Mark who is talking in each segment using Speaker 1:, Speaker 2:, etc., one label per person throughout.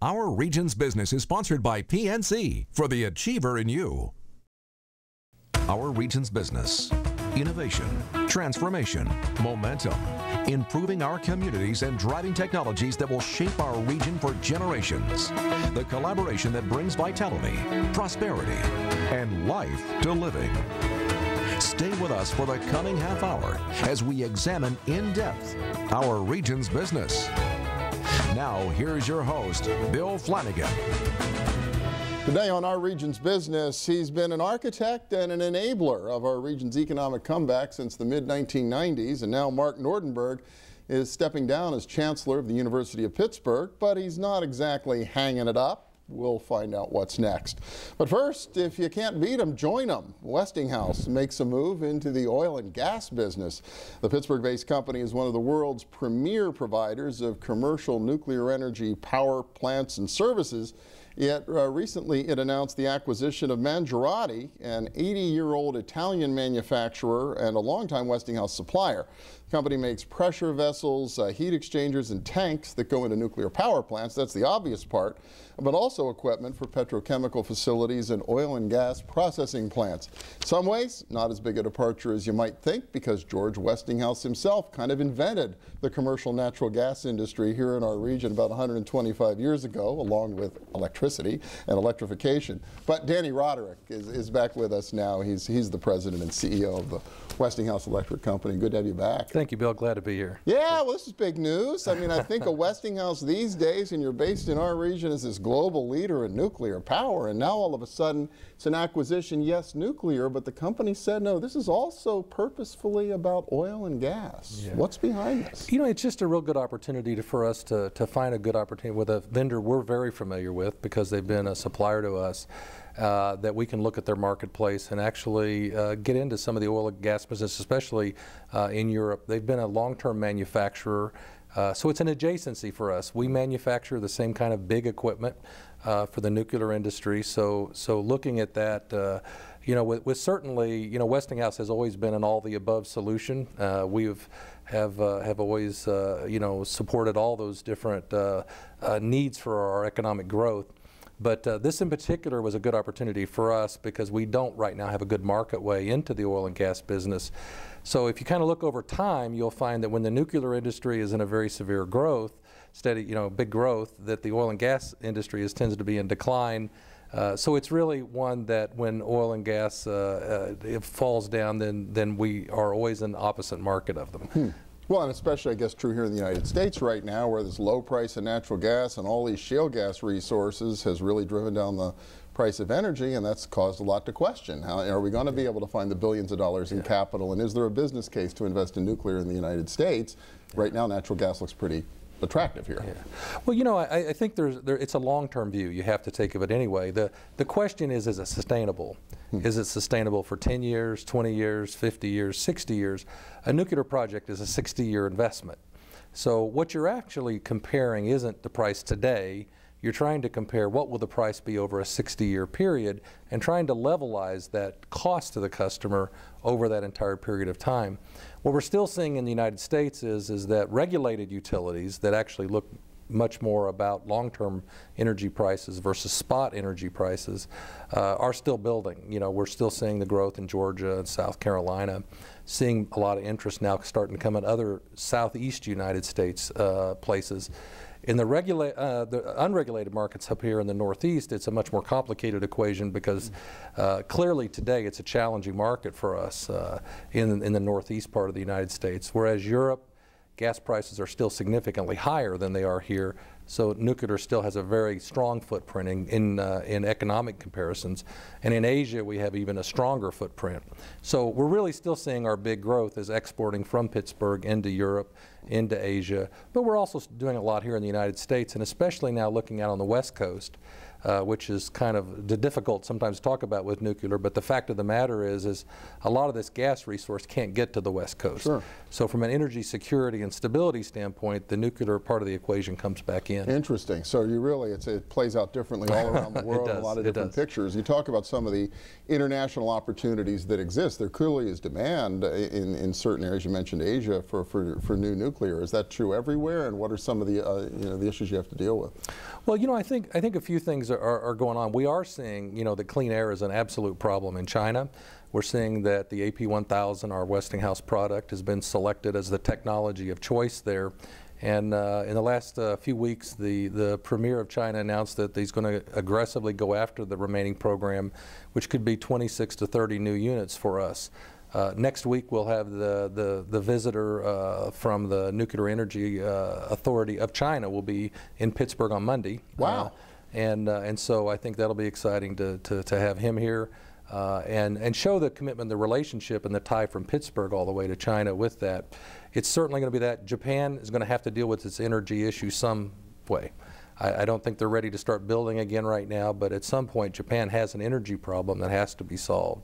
Speaker 1: Our Region's Business is sponsored by PNC for the achiever in you. Our Region's Business. Innovation, transformation, momentum, improving our communities and driving technologies that will shape our region for generations. The collaboration that brings vitality, prosperity, and life to living. Stay with us for the coming half hour as we examine in depth our region's business. Now, here's your host, Bill Flanagan.
Speaker 2: Today on Our Region's Business, he's been an architect and an enabler of our region's economic comeback since the mid-1990s, and now Mark Nordenberg is stepping down as Chancellor of the University of Pittsburgh, but he's not exactly hanging it up. We'll find out what's next. But first, if you can't beat them, join them. Westinghouse makes a move into the oil and gas business. The Pittsburgh-based company is one of the world's premier providers of commercial nuclear energy power plants and services. Yet recently it announced the acquisition of Mangiarotti, an 80-year-old Italian manufacturer and a longtime Westinghouse supplier. The company makes pressure vessels, heat exchangers, and tanks that go into nuclear power plants. That's the obvious part, but also equipment for petrochemical facilities and oil and gas processing plants. In some ways, not as big a departure as you might think, because George Westinghouse himself kind of invented the commercial natural gas industry here in our region about 125 years ago, along with electricity and electrification. But Danny Roderick is back with us now. He's the president and CEO of the Westinghouse Electric Company. Good to have you back.
Speaker 3: Thank you, Bill. Glad to be here.
Speaker 2: Yeah, well, this is big news. I mean, I think of Westinghouse these days, and you're based in our region as this global leader in nuclear power, and now all of a sudden it's an acquisition, yes, nuclear, but the company said, no, this is also purposefully about oil and gas. Yeah. What's behind this?
Speaker 3: You know, it's just a real good opportunity for us to find a good opportunity with a vendor we're very familiar with, because they've been a supplier to us, that we can look at their marketplace and actually get into some of the oil and gas business, especially in Europe. They've been a long-term manufacturer, so it's an adjacency for us. We manufacture the same kind of big equipment for the nuclear industry, so looking at that, you know, with certainly, you know, Westinghouse has always been an all-the-above solution. We have always, you know, supported all those different needs for our economic growth. But this in particular was a good opportunity for us because we don't right now have a good market way into the oil and gas business. So if you kind of look over time, you'll find that when the nuclear industry is in a very severe growth, steady, you know, big growth, that the oil and gas industry tends to be in decline. So it's really one that when oil and gas it falls down, then we are always in the opposite market of them.
Speaker 2: Well, and especially, I guess, true here in the United States right now, where this low price of natural gas and all these shale gas resources has really driven down the price of energy, and that's caused a lot to question. How are we going to be able to find the billions of dollars in capital, and is there a business case to invest in nuclear in the United States? Right now, natural gas looks pretty attractive here. Yeah.
Speaker 3: Well, you know, I think it's a long-term view. You have to take of it anyway. The question is it sustainable? Is it sustainable for 10 years, 20 years, 50 years, 60 years? A nuclear project is a 60-year investment. So what you're actually comparing isn't the price today. You're trying to compare what will the price be over a 60-year period and trying to levelize that cost to the customer over that entire period of time. What we're still seeing in the United States is that regulated utilities that actually look much more about long-term energy prices versus spot energy prices are still building. You know, we're still seeing the growth in Georgia and South Carolina, seeing a lot of interest now starting to come in other Southeast United States places. In the unregulated markets up here in the Northeast, it's a much more complicated equation because clearly today it's a challenging market for us in the Northeast part of the United States, whereas Europe, gas prices are still significantly higher than they are here, so nuclear still has a very strong footprint in economic comparisons. And in Asia, we have even a stronger footprint. So we're really still seeing our big growth as exporting from Pittsburgh into Europe, into Asia, but we're also doing a lot here in the United States, and especially now looking out on the West Coast. which is kind of difficult sometimes to talk about with nuclear, but the fact of the matter is a lot of this gas resource can't get to the West Coast.
Speaker 2: Sure.
Speaker 3: So from an energy security and stability standpoint, the nuclear part of the equation comes back in.
Speaker 2: Interesting. So you really, it plays out differently all around the world, a lot of different pictures. You talk about some of the international opportunities that exist. There clearly is demand in certain areas. You mentioned Asia for new nuclear. Is that true everywhere? And what are some of the the issues you have to deal with?
Speaker 3: Well, I think a few things are going on. We are seeing, that clean air is an absolute problem in China. We're seeing that the AP1000, our Westinghouse product, has been selected as the technology of choice there. And in the last few weeks, the Premier of China announced that he's going to aggressively go after the remaining program, which could be 26 to 30 new units for us. Next week, we'll have the visitor from the Nuclear Energy Authority of China will be in Pittsburgh on Monday.
Speaker 2: Wow.
Speaker 3: And so I think that'll be exciting to have him here and show the commitment, the relationship, and the tie from Pittsburgh all the way to China with that. It's certainly going to be that. Japan is going to have to deal with its energy issue some way. I don't think they're ready to start building again right now, but at some point Japan has an energy problem that has to be solved.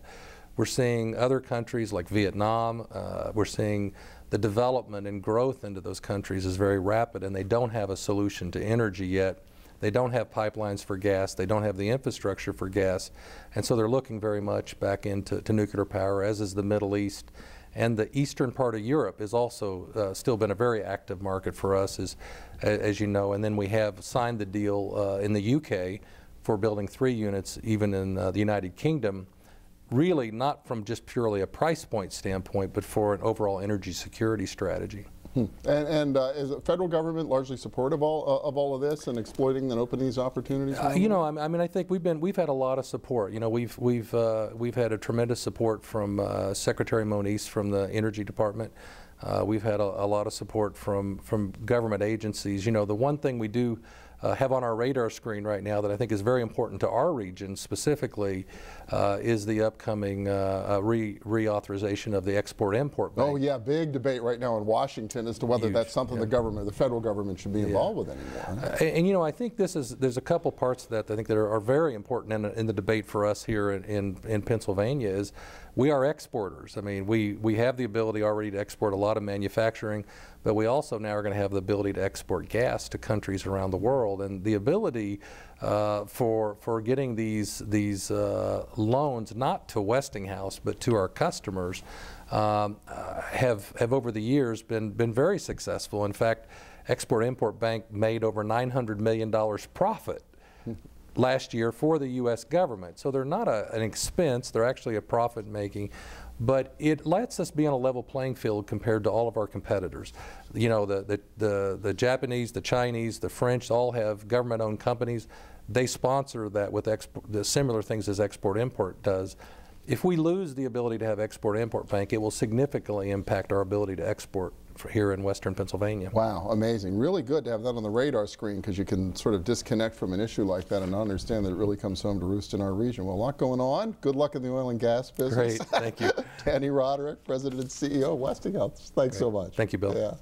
Speaker 3: We're seeing other countries like Vietnam, we're seeing the development and growth into those countries is very rapid, and they don't have a solution to energy yet. They don't have pipelines for gas. They don't have the infrastructure for gas. And so they're looking very much back into nuclear power, as is the Middle East. And the eastern part of Europe is also still been a very active market for us, as you know. And then we have signed the deal in the UK for building 3 units, even in the United Kingdom, really not from just purely a price point standpoint, but for an overall energy security strategy.
Speaker 2: And is the federal government largely supportive of all of this and exploiting and opening these opportunities?
Speaker 3: I mean, I think we've had a lot of support. We've had a tremendous support from Secretary Moniz from the Energy Department. We've had a lot of support from government agencies. The one thing we do have on our radar screen right now that I think is very important to our region specifically is the upcoming reauthorization of the Export-Import Bank.
Speaker 2: Oh yeah, big debate right now in Washington as to whether that's something the federal government should be involved with anymore.
Speaker 3: And I think there's a couple parts of that I think that are very important in the debate for us here in Pennsylvania is we are exporters. I mean, we have the ability already to export a lot of manufacturing, but we also now are going to have the ability to export gas to countries around the world. And the ability for getting these loans, not to Westinghouse, but to our customers, have over the years been very successful. In fact, Export-Import Bank made over $900 million profit last year for the U.S. government. So they're not an expense, they're actually a profit making, but it lets us be on a level playing field compared to all of our competitors. The Japanese, the Chinese, the French all have government-owned companies. They sponsor that with the similar things as Export-Import does. If we lose the ability to have Export-Import Bank, it will significantly impact our ability to export here in Western Pennsylvania.
Speaker 2: Wow, amazing. Really good to have that on the radar screen because you can sort of disconnect from an issue like that and understand that it really comes home to roost in our region. Well, a lot going on. Good luck in the oil and gas business.
Speaker 3: Great, thank you.
Speaker 2: Danny Roderick, President and CEO of Westinghouse. Thanks so much.
Speaker 3: Thank you, Bill.
Speaker 2: Yeah.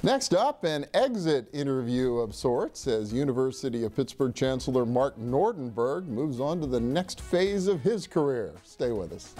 Speaker 2: Next up, an exit interview of sorts as University of Pittsburgh Chancellor Mark Nordenberg moves on to the next phase of his career. Stay with us.